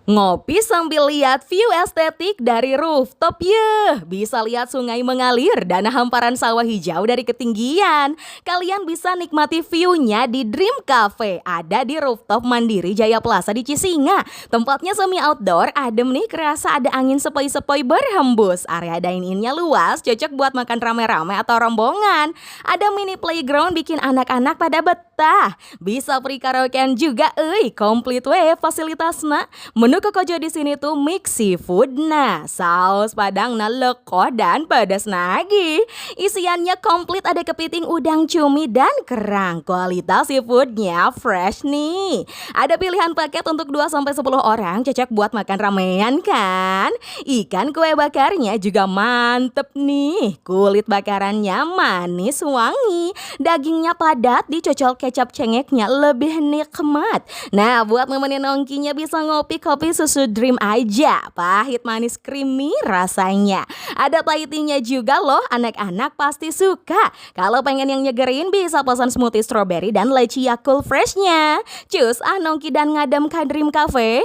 Ngopi sambil lihat view estetik dari rooftop ya. Bisa lihat sungai mengalir dan hamparan sawah hijau dari ketinggian. Kalian bisa nikmati view-nya di Dream Cafe. Ada di rooftop Mandiri Jaya Plaza di Cisinga. Tempatnya semi outdoor, adem nih, kerasa ada angin sepoi-sepoi berhembus. Area dine-in-nya luas, cocok buat makan rame-rame atau rombongan. Ada mini playground bikin anak-anak pada betah. Bisa free karaokean juga, komplit we fasilitasna. Menu kokojo di sini tuh mix seafood, nah saus padang na leko dan pedas nagi. Isiannya komplit, ada kepiting udang cumi dan kerang. Kualitas seafoodnya fresh nih. Ada pilihan paket untuk 2 sampai 10 orang, cocok buat makan ramean kan. Ikan kue bakarnya juga mantep nih. Kulit bakarannya manis wangi. Dagingnya padat, dicocol kecap cengeknya lebih nikmat. Nah, buat nemenin nongkinya bisa ngopi kopi susu Dream aja. Pahit manis creamy rasanya. Ada pahitinya juga loh, anak-anak pasti suka. Kalau pengen yang nyegerin bisa pesan smoothie strawberry dan leci Yakult freshnya. Cus nongki dan ngadem ke Dream Cafe.